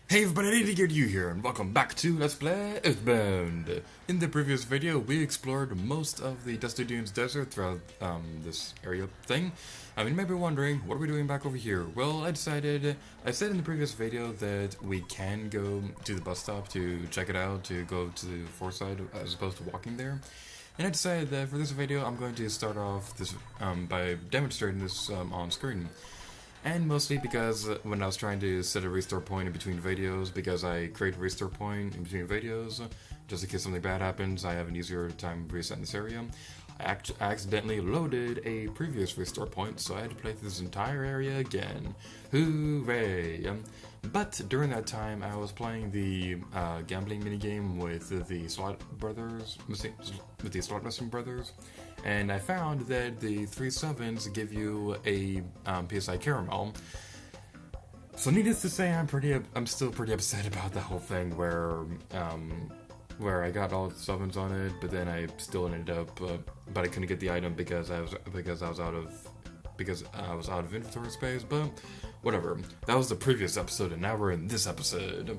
Hey everybody, you here, and welcome back to Let's Play EarthBound. In the previous video, we explored most of the Dusty Dunes Desert throughout this area thing. You may be wondering, what are we doing back over here? Well, I said in the previous video that we can go to the bus stop to check it out, to go to Fourside as opposed to walking there. And I decided that for this video, I'm going to start off this by demonstrating this on screen. And mostly because when I was trying to set a restore point in between videos, because I create a restore point in between videos, just in case something bad happens, I have an easier time resetting this area. I accidentally loaded a previous restore point, so I had to play through this entire area again. Hooray! But during that time, I was playing the gambling minigame with the Slot Brothers, with the Slot Machine Brothers. And I found that the 3 sevens give you a PSI caramel. So needless to say, I'm still pretty upset about the whole thing where I got all the sevens on it, but then I still ended up, but I couldn't get the item because I was out of inventory space. But whatever. That was the previous episode, and now we're in this episode.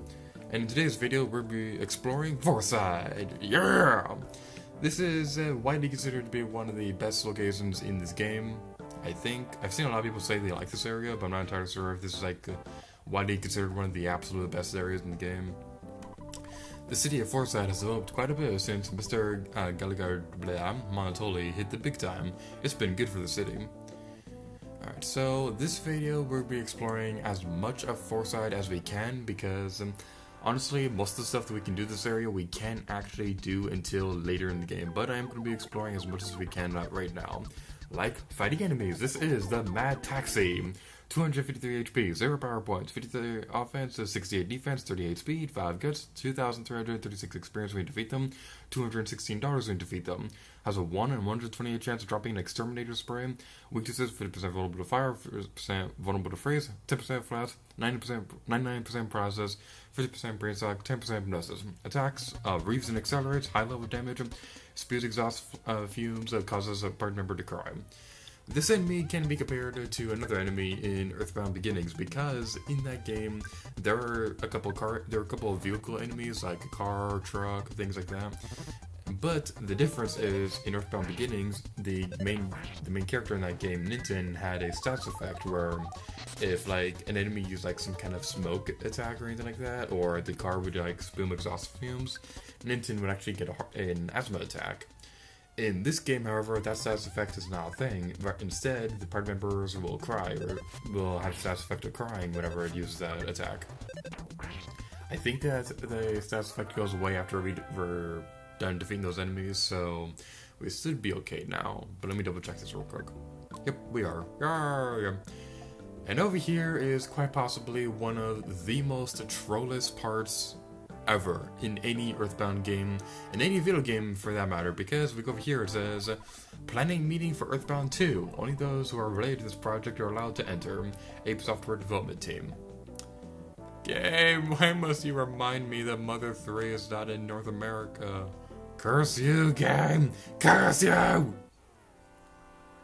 And in today's video, we'll be exploring Fourside. Yeah. This is widely considered to be one of the best locations in this game. I think I've seen a lot of people say they like this area, but I'm not entirely sure if this is widely considered one of the absolute best areas in the game. The city of Fourside has developed quite a bit since Mr. Gallagher monotony hit the big time. It's been good for the city. Alright, so this video we'll be exploring as much of Fourside as we can because honestly, most of the stuff that we can do in this area, we can't actually do until later in the game, but I am going to be exploring as much as we can right now. Like, fighting enemies. This is the Mad Taxi. 253 HP, 0 power points, 53 offense, 68 defense, 38 speed, 5 guts, 2,336 experience when you defeat them, $216 when you defeat them. Has a 1 in 128 chance of dropping an exterminator spray. Weaknesses, 50% vulnerable to fire, 50% vulnerable to freeze, 10% flash, 99% paralysis, 50% Brainshock, 10% Hypnosis. Attacks, reaves and accelerates, high level damage, spews exhaust fumes, causes a party member to cry. This enemy can be compared to another enemy in EarthBound Beginnings because in that game there are a couple of vehicle enemies like a car, truck, things like that. But the difference is in EarthBound Beginnings, the main character in that game, Ninten, had a stats effect where if like an enemy used like some kind of smoke attack or anything like that, or the car would like spum exhaust fumes, Ninten would actually get an asthma attack. In this game, however, that status effect is not a thing. Instead, the party members will cry, or will have the status effect of crying whenever it uses that attack. I think that the status effect goes away after we're done defeating those enemies, so we should be okay now. But let me double check this real quick. Yep, we are. Yeah. And over here is quite possibly one of the most trollest parts ever in any EarthBound game, in any video game for that matter, because we go over here, it says planning meeting for EarthBound 2. Only those who are related to this project are allowed to enter. Ape Software Development Team. Game, why must you remind me that Mother 3 is not in North America? Curse you, game! Curse you!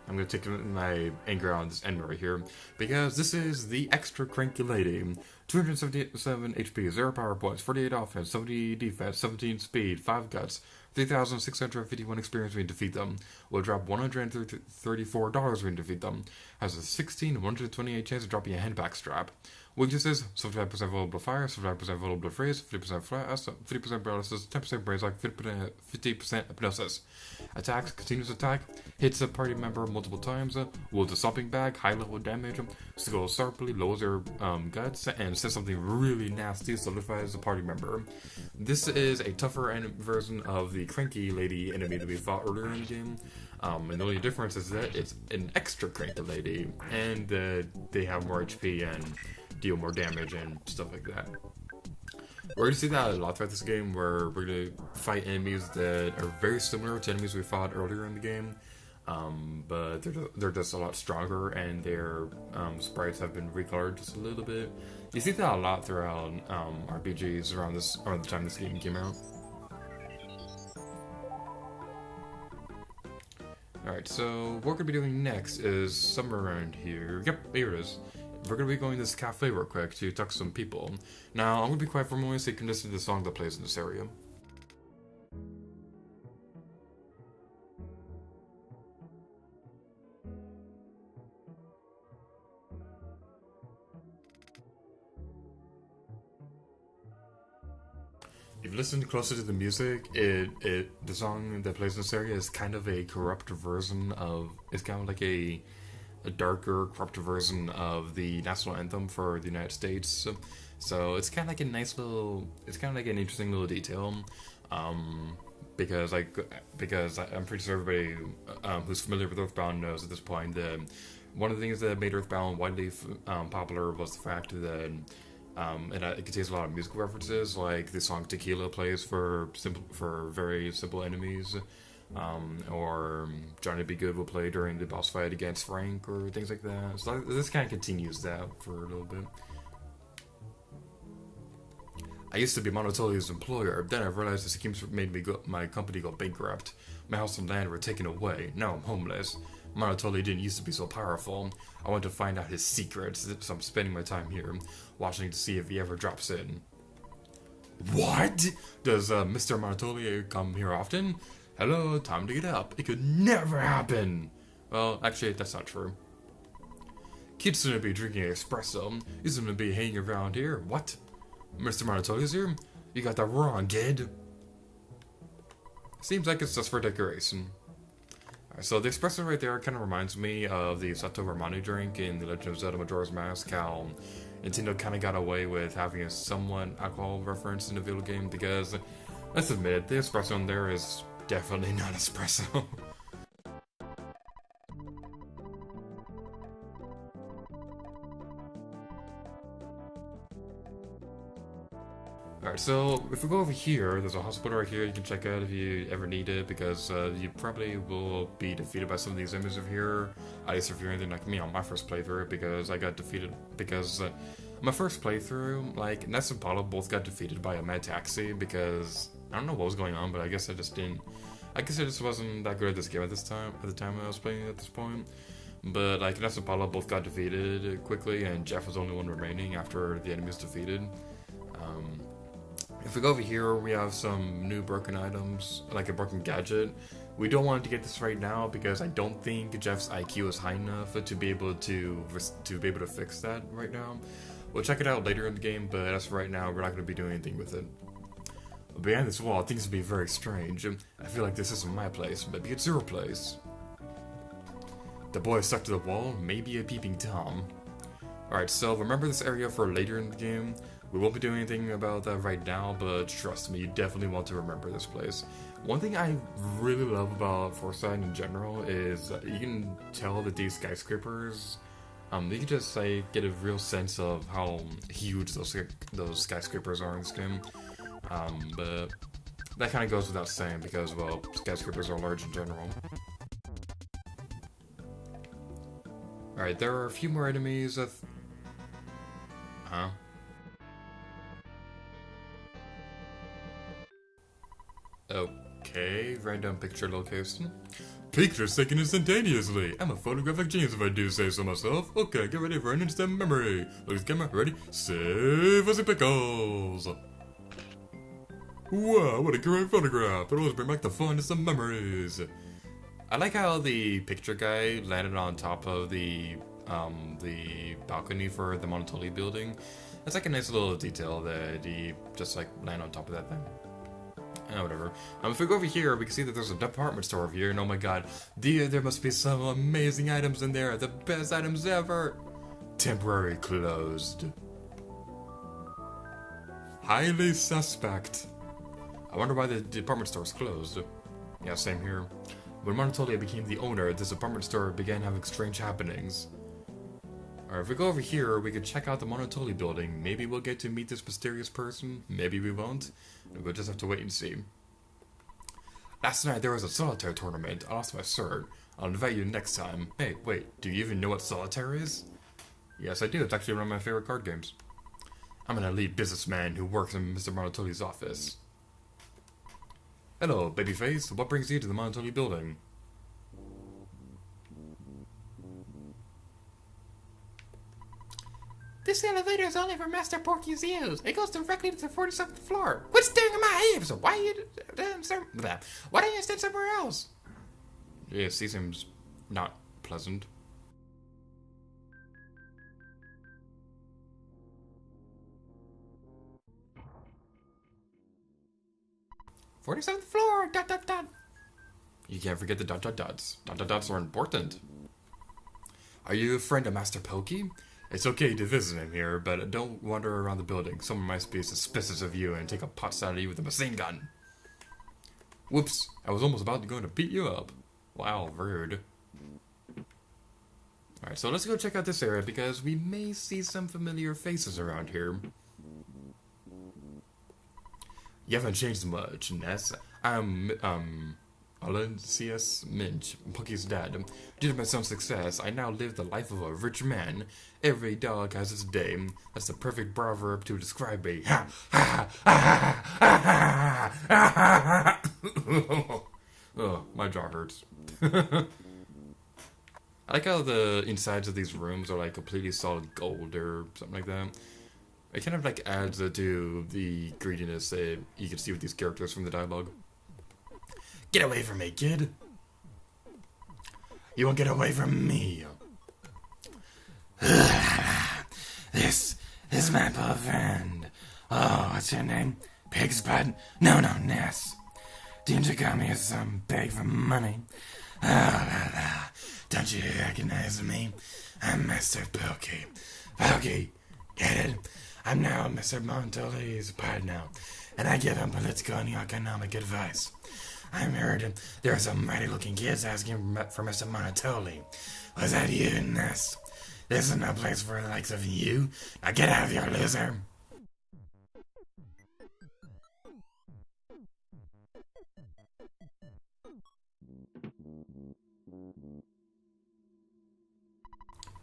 I'm going to take my anger on this end right here, because this is the extra cranky lady. 277 HP, 0 power points, 48 offense, 70 defense, 17 speed, 5 guts, 3,651 experience when you defeat them. Will drop $134 when you defeat them. Has a 16 128 chance of dropping a handback strap. Weaknesses, 75% vulnerable to fire, 75% vulnerable to freeze, 50% flash, 50% paralysis, 10% Brainshock, 50% hypnosis. Attacks, continuous attack, hits a party member multiple times, wields a stomping bag, high level damage, scrolls sharply, lowers their guts, and says something really nasty, solidifies the party member. This is a tougher version of the cranky lady enemy that we fought earlier in the game. And the only difference is that it's an extra cranky lady, and they have more HP and deal more damage and stuff like that. We're going to see that a lot throughout this game, where we're going to fight enemies that are very similar to enemies we fought earlier in the game, but they're just a lot stronger, and their sprites have been recolored just a little bit. You see that a lot throughout RPGs around the time this game came out. Alright, so what we're going to be doing next is somewhere around here. Yep, here it is. we're gonna be going to this cafe real quick to talk to some people. Now, I'm gonna be quiet for a moment so you can listen to the song that plays in this area. If you listen closer to the music, the song that plays in this area is kind of a corrupt version of, it's kind of like a darker, corrupt version of the national anthem for the United States. So it's kind of like a nice little, it's kind of like an interesting little detail. Because I'm pretty sure everybody who's familiar with EarthBound knows at this point that one of the things that made EarthBound widely popular was the fact that it contains a lot of musical references, like the song "Tequila" plays for very simple enemies, or "Johnny Be Good" will play during the boss fight against Frank, or things like that. So this kind of continues that for a little bit. I used to be Monotony's employer, then I realized the schemes made my company go bankrupt. My house and land were taken away. Now I'm homeless. Monotony didn't used to be so powerful. I want to find out his secrets, so I'm spending my time here, watching to see if he ever drops in. What? Does Mr. Monotony come here often? Hello, time to get up. It could never happen. Well, actually, that's not true. Kid's gonna be drinking espresso. He's gonna be hanging around here. What? Mr. Monotony's here? You got that wrong, kid. Seems like it's just for decoration. So the espresso right there kind of reminds me of the Sato Romani drink in The Legend of Zelda Majora's Mask, how Nintendo kind of got away with having a somewhat alcohol reference in the video game, because, let's admit it, the espresso in there is definitely not espresso. Alright, so if we go over here, there's a hospital right here you can check out if you ever need it, because you probably will be defeated by some of these enemies over here. At least if you're anything like me on my first playthrough, because I got defeated, because my first playthrough, like, Ness and Paulo both got defeated by a mad taxi, because I don't know what was going on, but I guess I just wasn't that good at this game at the time I was playing it at this point. But like, Ness and Paulo both got defeated quickly, and Jeff was the only one remaining after the enemy was defeated. If we go over here, we have some new broken items, like a broken gadget. We don't want to get this right now because I don't think Jeff's IQ is high enough to be able to fix that right now. We'll check it out later in the game, but as for right now, we're not going to be doing anything with it. Behind this wall, things will be very strange. I feel like this isn't my place. Maybe it's your place. The boy stuck to the wall, maybe a peeping Tom. Alright, so remember this area for later in the game. We won't be doing anything about that right now, but trust me, you definitely want to remember this place. One thing I really love about Fourside in general is you can tell that these skyscrapers, you can just get a real sense of how huge those skyscrapers are in this game. But that kind of goes without saying because, well, skyscrapers are large in general. Alright, there are a few more enemies. Huh? Okay, random picture location. Pictures taken instantaneously. I'm a photographic genius if I do say so myself. Okay, get ready for an instant memory. Look at the camera, ready? Save as it pickles. Wow, what a great photograph. It'll always bring back the funnest of memories. I like how the picture guy landed on top of the balcony for the Monotony building. That's like a nice little detail that he just like landed on top of that thing. Whatever. If we go over here, we can see that there's a department store over here, and oh my god, there must be some amazing items in there, the best items ever! Temporary closed. Highly suspect. I wonder why the department store is closed. Yeah, same here. When Monotony became the owner, this department store began having strange happenings. Alright, if we go over here, we can check out the Monotony building. Maybe we'll get to meet this mysterious person, maybe we won't. We'll just have to wait and see. Last night there was a solitaire tournament. I lost my cert. I'll invite you next time. Hey, wait, do you even know what solitaire is? Yes, I do. It's actually one of my favorite card games. I'm an elite businessman who works in Mr. Monotony's office. Hello, babyface. What brings you to the Monotony building? This elevator is only for Master Porky's use. It goes directly to the 47th floor. Quit staring at my hips! Why don't you stand somewhere else? Yes, he seems not pleasant. "47th floor, ... You can't forget the ... dots. ... dots are important. Are you a friend of Master Pokey? It's okay to visit him here, but don't wander around the building. Someone might be suspicious of you and take a pot shot at you with a machine gun." Whoops, I was almost about to go to beat you up. Wow, rude. Alright, so let's go check out this area because we may see some familiar faces around here. "You haven't changed much, Ness. I'm, Aloysius Minch, Pokey's dad. Due to my son's success, I now live the life of a rich man. Every dog has its day. That's the perfect proverb to describe me. Ha! Ha! Ha! Ha! Ha! Oh, my jaw hurts. I like how the insides of these rooms are like completely solid gold or something like that. It kind of like adds to the greediness that you can see with these characters from the dialogue. "Get away from me, kid. You won't get away from me." This is my poor friend. Oh, what's your name? Pig's Bud? No, Ness. Didn't you call me as some beg for money? Don't you recognize me? I'm Master Pokey. Pokey, get it? I'm now Mr. Montoli's partner, and I give him political and economic advice. I heard there are some mighty-looking kids asking for Mr. Monotony. Was that you, Ness? This is no place for the likes of you. Now get out of here, loser.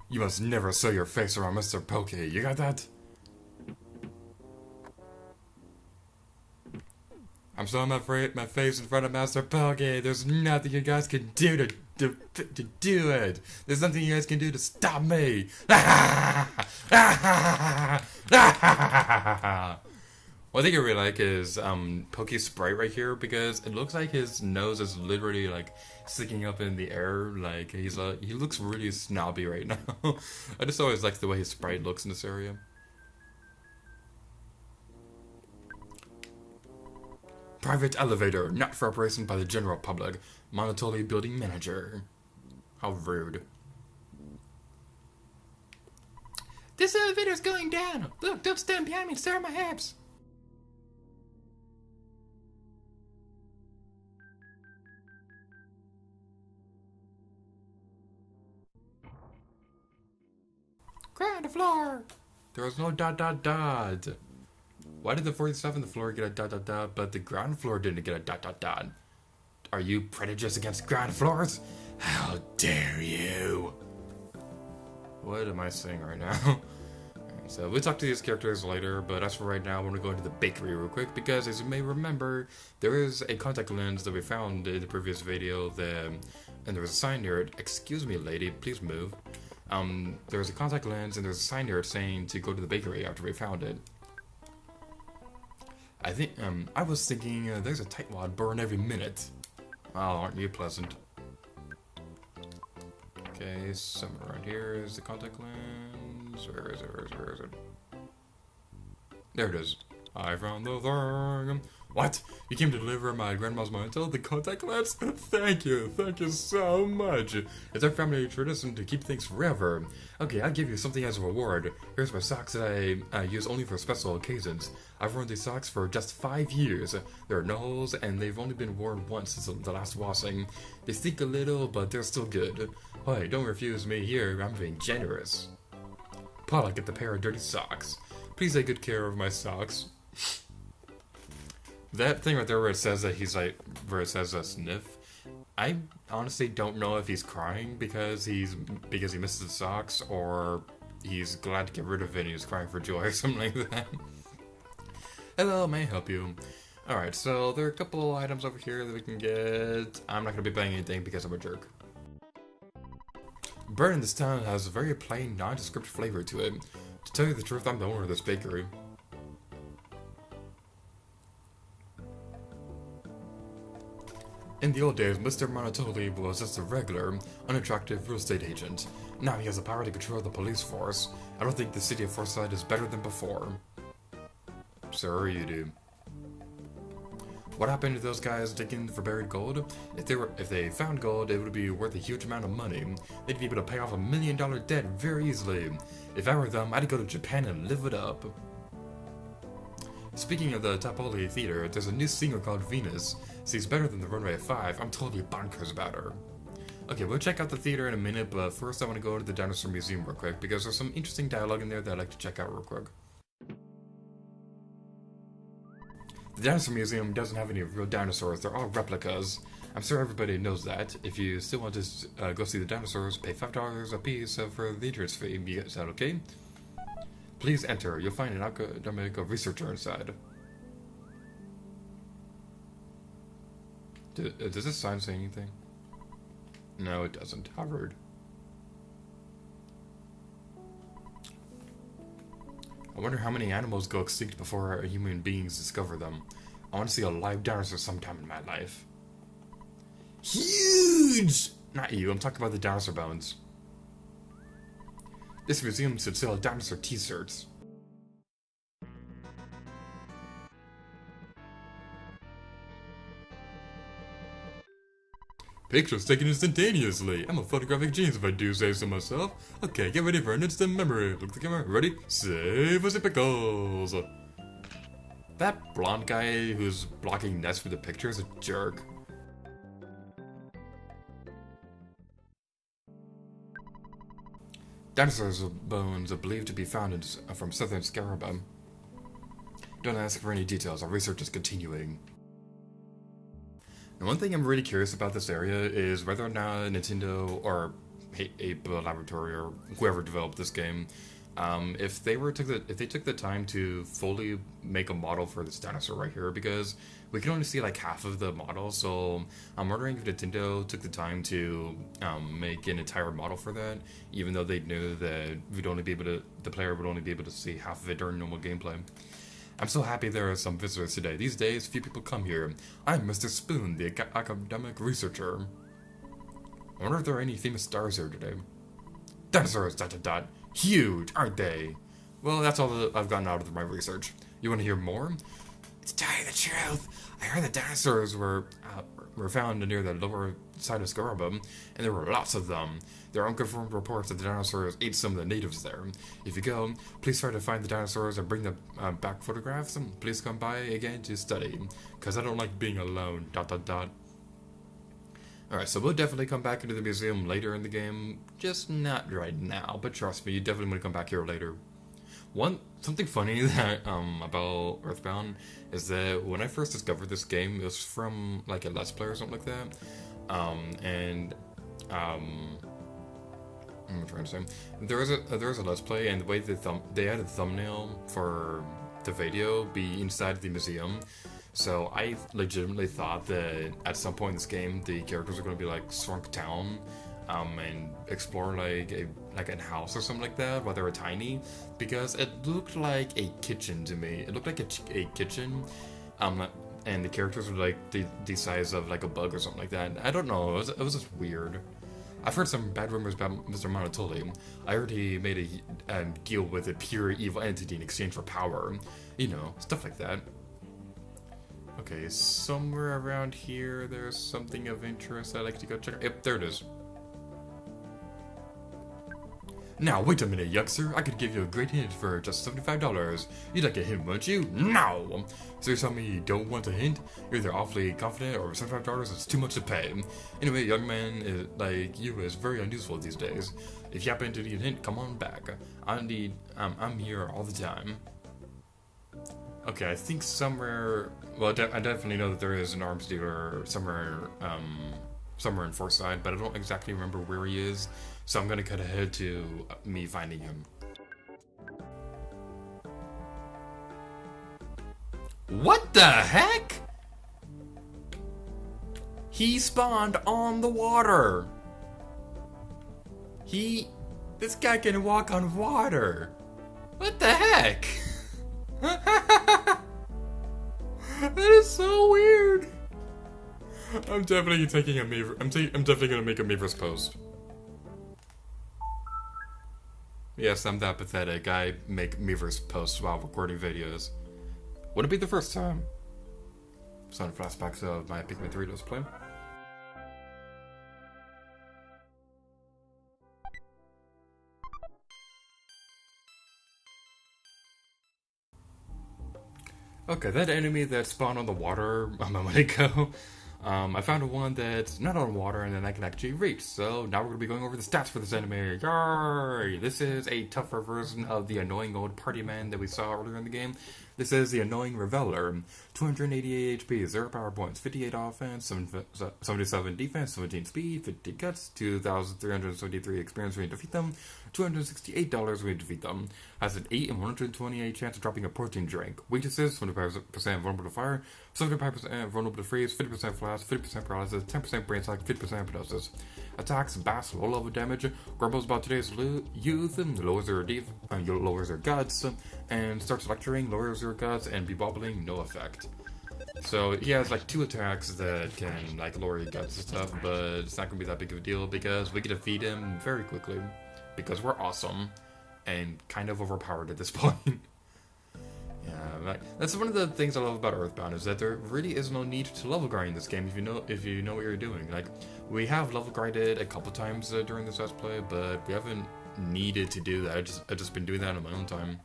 You must never show your face around Mr. Pokey. You got that? I'm showing my face in front of Master Pokey. There's nothing you guys can do to do it. There's nothing you guys can do to stop me. What I think I really like is Pokey's sprite right here, because it looks like his nose is literally like sticking up in the air. Like he looks really snobby right now. I just always like the way his sprite looks in this area. Private elevator, not for operation by the general public. Monotony building manager. How rude. This elevator's going down. Look, don't stand behind me and stare at my hips. Ground floor. There was no ... Why did the 47th floor get a ... but the ground floor didn't get a ... Are you prejudiced against ground floors? How dare you? What am I saying right now? So we'll talk to these characters later, but as for right now, I want to go into the bakery real quick, because as you may remember, there is a contact lens that we found in the previous video, and there was a sign near it. Excuse me, lady, please move. There was a contact lens, and there's a sign near it saying to go to the bakery after we found it. I think, I was thinking, there's a tightwad burn every minute. Oh, aren't you pleasant? Okay, somewhere around here is the contact lens. Where is it? There it is. I found the thing. What? You came to deliver my grandma's memento, the contact lens? Thank you so much. It's our family tradition to keep things forever. Okay, I'll give you something as a reward. Here's my socks that I use only for special occasions. I've worn these socks for just 5 years. There are no holes, and they've only been worn once since the last washing. They stink a little, but they're still good. Hey, don't refuse me here, I'm being generous. Paul, I'll get the pair of dirty socks. Please take good care of my socks. That thing right there where it says that he's like, where it says a sniff, I honestly don't know if he's crying because he misses the socks, or he's glad to get rid of it and he's crying for joy or something like that. Hello, may I help you? Alright, so there are a couple items over here that we can get. I'm not going to be buying anything because I'm a jerk. Bread in this town has a very plain, nondescript flavor to it. To tell you the truth, I'm the owner of this bakery. In the old days, Mr. Monotony was just a regular, unattractive real estate agent. Now he has the power to control the police force. I don't think the city of Fourside is better than before. Sir, you do. What happened to those guys digging for buried gold? If they found gold, it would be worth a huge amount of money. They'd be able to pay off $1 million debt very easily. If I were them, I'd go to Japan and live it up. Speaking of the Tapoli Theater, there's a new singer called Venus. She's better than the Runway 5. I'm totally bonkers about her. Okay, we'll check out the theater in a minute, but first I want to go to the Dinosaur Museum real quick, because there's some interesting dialogue in there that I'd like to check out real quick. The Dinosaur Museum doesn't have any real dinosaurs, they're all replicas. I'm sure everybody knows that. If you still want to go see the dinosaurs, pay $5 a piece for the entrance fee. Is that okay? Please enter. You'll find an academic researcher inside. Does this sign say anything? No, it doesn't. How rude. I wonder how many animals go extinct before human beings discover them. I want to see a live dinosaur sometime in my life. Huge! Not you, I'm talking about the dinosaur bones. This museum should sell dinosaur t-shirts. Pictures taken instantaneously. I'm a photographic genius if I do say so myself. Okay, get ready for an instant memory. Look at the camera. Ready? Save us the pickles. That blonde guy who's blocking Ness for the picture is a jerk. Dinosaurs' bones are believed to be found from southern Scaraba. Don't ask for any details, our research is continuing. Now, one thing I'm really curious about this area is whether or not Nintendo or Ape Laboratory or whoever developed this game, if they took the time to fully make a model for this dinosaur right here, because we can only see like half of the model, so I'm wondering if Nintendo took the time to make an entire model for that, even though they knew that the player would only be able to see half of it during normal gameplay. I'm so happy there are some visitors today. These days, few people come here. I'm Mr. Spoon, the academic researcher. I wonder if there are any famous stars here today. Dinosaurs, ... Huge, aren't they? Well, that's all that I've gotten out of my research. You want to hear more? To tell you the truth, I heard the dinosaurs were found near the lower side of Scaraba, and there were lots of them. There are unconfirmed reports that the dinosaurs ate some of the natives there. If you go, please try to find the dinosaurs and bring them back photographs, and please come by again to study, because I don't like being alone, ... Alright, so we'll definitely come back into the museum later in the game, just not right now, but trust me, you definitely want to come back here later. Something funny that about EarthBound is that when I first discovered this game, it was from like a Let's Play or something like that. I'm trying to say there was a Let's Play, and the way they had a thumbnail for the video be inside the museum. So I legitimately thought that at some point in this game, the characters are going to be like shrunk down, and explore like a house or something like that while they were tiny, because it looked like a kitchen to me. It looked like a kitchen, and the characters were like the size of like a bug or something like that. I don't know. It was just weird. I've heard some bad rumors about Mr. Monotoli. I heard he made a deal with a pure evil entity in exchange for power. You know, stuff like that. Okay, somewhere around here there's something of interest I'd like to go check. Yep, there it is. Now, wait a minute, youngster. I could give you a great hint for just $75. You'd like a hint, wouldn't you? No! So you're telling me you don't want a hint? You're either awfully confident or $75 is too much to pay. Anyway, young man like you is very unuseful these days. If you happen to need a hint, come on back. I'm here all the time. Okay, I think somewhere... Well, I definitely know that there is an arms dealer somewhere in Fourside, but I don't exactly remember where he is, so I'm gonna cut ahead to me finding him. What the heck? He spawned on the water! This guy can walk on water! What the heck? That is so weird. I'm definitely taking a Meaver. I'm definitely gonna make a Meaver's post. Yes, I'm that pathetic. I make Meaver's posts while recording videos. Wouldn't be the first time. Some flashbacks of my Pikmin 3 display. Okay, that enemy that spawned on the water a moment ago, I found one that's not on water and then I can actually reach. So now we're going to be going over the stats for this enemy. Yay! This is a tougher version of the annoying old party man that we saw earlier in the game. This is the annoying Reveler. 288 HP, 0 power points, 58 offense, 77 defense, 17 speed, 50 guts, 2,373 experience when you defeat them, $268 when you defeat them. Has an 8 and 128 chance of dropping a protein drink. Weaknesses, 25% vulnerable to fire, 75% vulnerable to freeze, 50% flash, 50% paralysis, 10% Brainshock, 50% hypnosis. Attacks, bass, low level damage, grumbles about today's youth, lowers their guts, and starts lecturing, lowers their guts, and be wobbling, no effect. So he has like 2 attacks that can like lower your guts and stuff, but it's not gonna be that big of a deal because we can defeat him very quickly because we're awesome and kind of overpowered at this point. Yeah, that's one of the things I love about EarthBound is that there really is no need to level grind in this game if you know what you're doing. Like we have level grinded a couple times during this let's play, but we haven't needed to do that. I've just been doing that on my own time.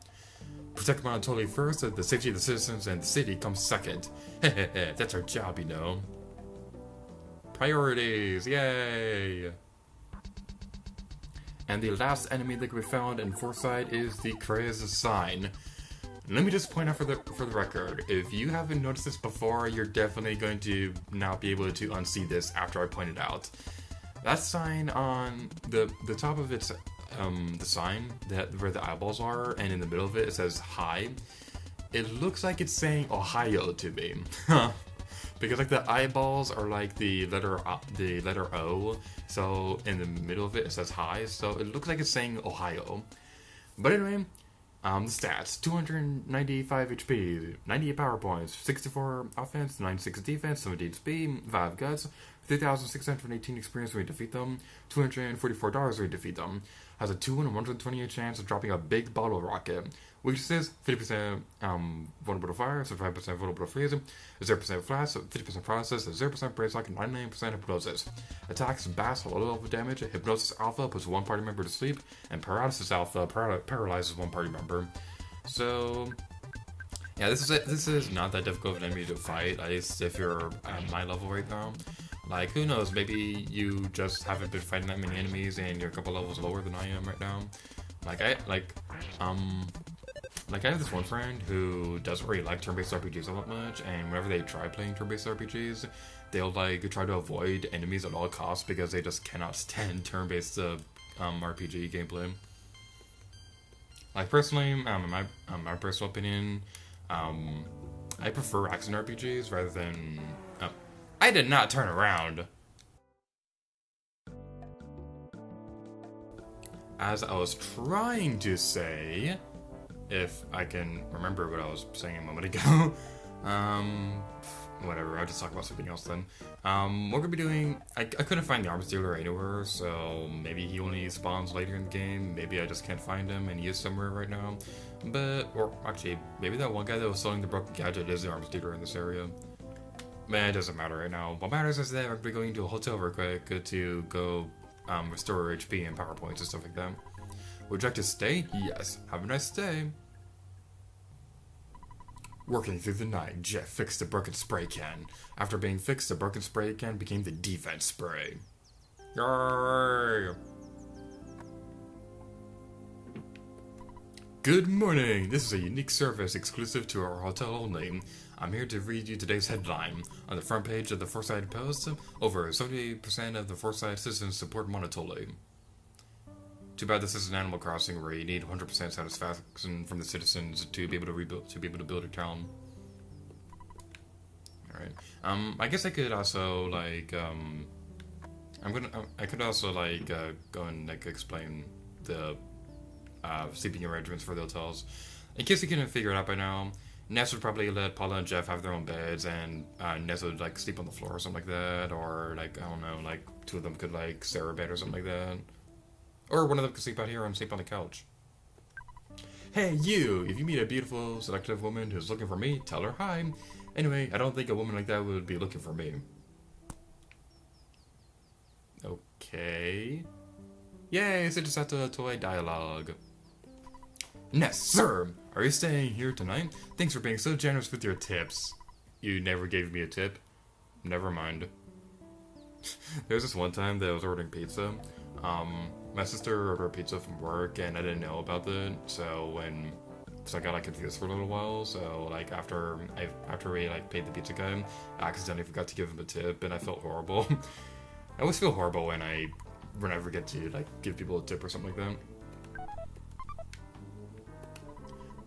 Protect monotony first, the safety of the citizens and the city comes second. That's our job, you know. Priorities, yay! And the last enemy that we found in Fourside is the Crazed Sign. Let me just point out for the record, if you haven't noticed this before, you're definitely going to not be able to unsee this after I point it out. That sign on the top of its the sign where the eyeballs are, and in the middle of it says hi. It looks like it's saying Ohio to me, because like the eyeballs are like the letter O. So in the middle of it says hi. So it looks like it's saying Ohio. But anyway. The stats, 295 HP, 98 power points, 64 offense, 96 defense, 17 speed, 5 guts, 3,618 experience when you defeat them, $244 when you defeat them. Has a 2 in 128 chance of dropping a big bottle rocket. Weaknesses, 50% vulnerable to fire, 75% vulnerable to freeze, 0% flash, 50% paralysis, 0% Brainshock, and 99% hypnosis. Attacks, bass, low level damage, Hypnosis Alpha puts 1 party member to sleep, and Paralysis Alpha paralyzes 1 party member. So, yeah, this is not that difficult of an enemy to fight, at least if you're at my level right now. Like, who knows, maybe you just haven't been fighting that many enemies and you're a couple levels lower than I am right now. I have this one friend who doesn't really like turn-based RPGs all that much, and whenever they try playing turn-based RPGs, they'll like try to avoid enemies at all costs because they just cannot stand turn-based RPG gameplay. Like personally, in my personal opinion, I prefer action RPGs rather than. I did not turn around. As I was trying to say, if I can remember what I was saying a moment ago, whatever, I'll just talk about something else then. We're gonna be doing, I couldn't find the arms dealer anywhere, so maybe he only spawns later in the game, maybe I just can't find him and he is somewhere right now, or actually, maybe that one guy that was selling the broken gadget is the arms dealer in this area. Man, it doesn't matter right now. What matters is that we're going to a hotel real quick to go restore HP and power points and stuff like that. Would you like to stay? Yes. Have a nice stay. Working through the night, Jeff fixed the broken spray can. After being fixed, the broken spray can became the defense spray. Yay! Good morning! This is a unique service exclusive to our hotel only. I'm here to read you today's headline. On the front page of the Fourside Post, over 70% of the Fourside citizens support monotony. Too bad this isn't Animal Crossing where you need 100% satisfaction from the citizens to be able to build a town. Alright. I guess I could also like I could also like go and like explain the sleeping arrangements for the hotels. In case you couldn't figure it out by now, Ness would probably let Paula and Jeff have their own beds, and Ness would like sleep on the floor or something like that, or like I don't know, like two of them could like share a bed or something like that, or one of them could sleep out here and sleep on the couch. Hey you! If you meet a beautiful, seductive woman who's looking for me, tell her hi. Anyway, I don't think a woman like that would be looking for me. Okay. Yay, so just have to toy dialogue. Ness, sir! Are you staying here tonight? Thanks for being so generous with your tips. You never gave me a tip? Never mind. There was this one time that I was ordering pizza. My sister ordered pizza from work and I didn't know about it, so I got like confused for a little while. So like after we like paid the pizza guy, I accidentally forgot to give him a tip and I felt horrible. I always feel horrible when I forget to like give people a tip or something like that.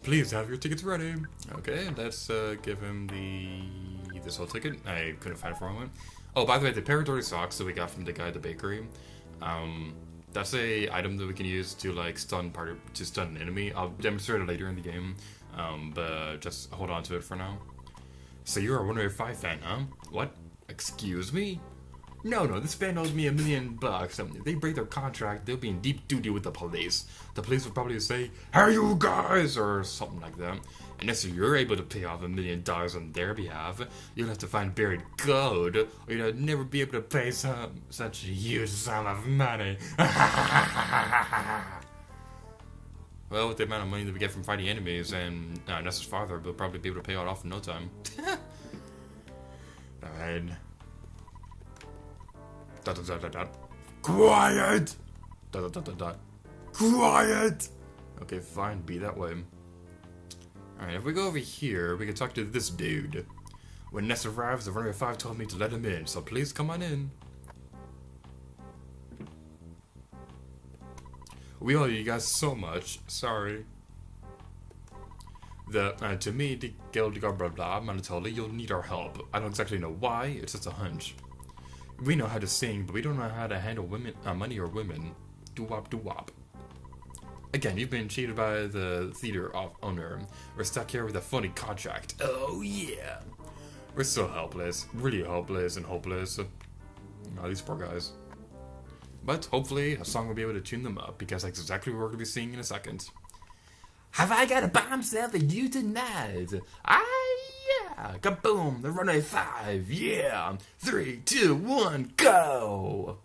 Please have your tickets ready. Okay, let's give him this whole ticket. I couldn't find it for a moment. Oh, by the way, the Paradory socks that we got from the guy at the bakery, that's a item that we can use to like stun an enemy. I'll demonstrate it later in the game, but just hold on to it for now. So you're a 105 fan, huh? What? Excuse me? No, this band owes me $1 million. If they break their contract, they'll be in deep duty with the police. The police will probably say, "Hey, you guys!" or something like that. Unless you're able to pay off $1 million on their behalf, you'll have to find buried gold, or you'll never be able to pay such a huge sum of money. Well, with the amount of money that we get from fighting enemies, and Nessa's father will probably be able to pay it off in no time. Alright. Quiet! Quiet! Okay, fine, be that way. Alright, if we go over here, we can talk to this dude. When Ness arrives, the runner 5 told me to let him in, so please come on in. We owe you guys so much. Sorry. To me, the guild blah blah blah, Monotony, you'll need our help. I don't exactly know why, it's just a hunch. We know how to sing, but we don't know how to handle women, money or women. Doo-wop, doo-wop. Again, you've been cheated by the theater owner. We're stuck here with a phony contract. Oh yeah. We're so helpless. Really helpless and hopeless. Oh, these poor guys. But hopefully a song will be able to tune them up, because that's exactly what we're going to be singing in a second. Have I got a bombshell for you tonight? Yeah! Kaboom! The runway 5, yeah! 3, 2, 1, go!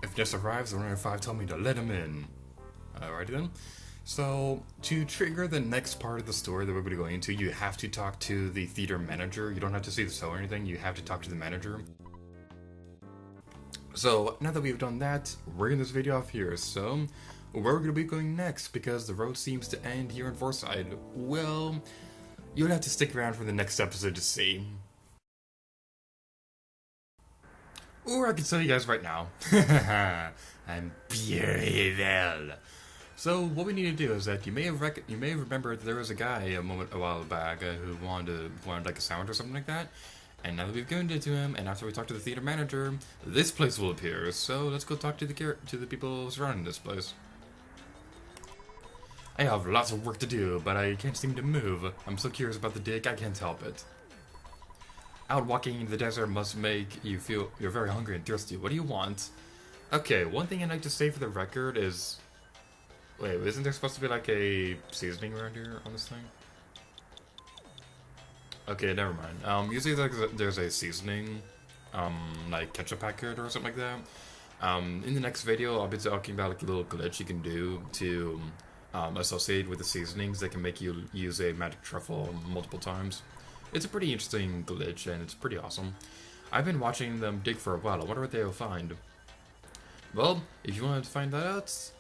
If Ness arrives, the runner 5 told me to let him in. Alrighty then. So, to trigger the next part of the story that we're going to go into, you have to talk to the theater manager. You don't have to see the show or anything, you have to talk to the manager. So, now that we've done that, we're in this video off here. So, where we're going to be going next, because the road seems to end here in Fourside, well, you'll have to stick around for the next episode to see. Or I can tell you guys right now. I'm very well. So what we need to do is that you may have remembered that there was a guy a while back who wanted like a sandwich or something like that, And now that we've gone into him, and after we talk to the theater manager, this place will appear. So let's go talk to the people surrounding this place. I have lots of work to do, but I can't seem to move. I'm so curious about the dig, I can't help it. Out walking in the desert must make you feel you're very hungry and thirsty. What do you want? Okay, one thing I'd like to say for the record is... Wait, isn't there supposed to be like a seasoning around here on this thing? Okay, never mind. Usually there's a seasoning, like ketchup packet or something like that. In the next video, I'll be talking about like a little glitch you can do to associate with the seasonings that can make you use a magic truffle multiple times. It's a pretty interesting glitch, and it's pretty awesome. I've been watching them dig for a while. I wonder what they'll find. Well, if you want to find that out,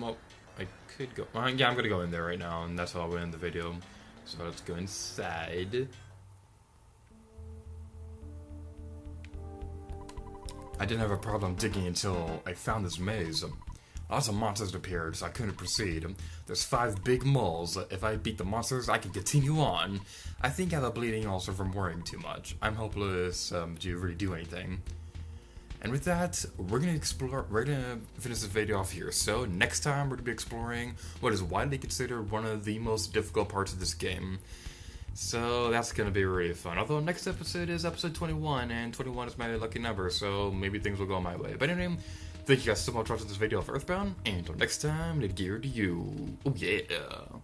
well, I could go... yeah, I'm gonna go in there right now, and that's how I'll end the video. So let's go inside. I didn't have a problem digging until I found this maze. Lots of monsters appeared, so I couldn't proceed. There's 5 big moles. If I beat the monsters, I can continue on. I think I have a bleeding ulcer from worrying too much. I'm hopeless to really do anything. And with that, we're gonna finish this video off here. So next time we're gonna be exploring what is widely considered one of the most difficult parts of this game. So that's gonna be really fun. Although next episode is episode 21, and 21 is my lucky number, so maybe things will go my way. But anyway, thank you guys so much for watching this video of EarthBound, and until next time, let gear to you. Oh yeah.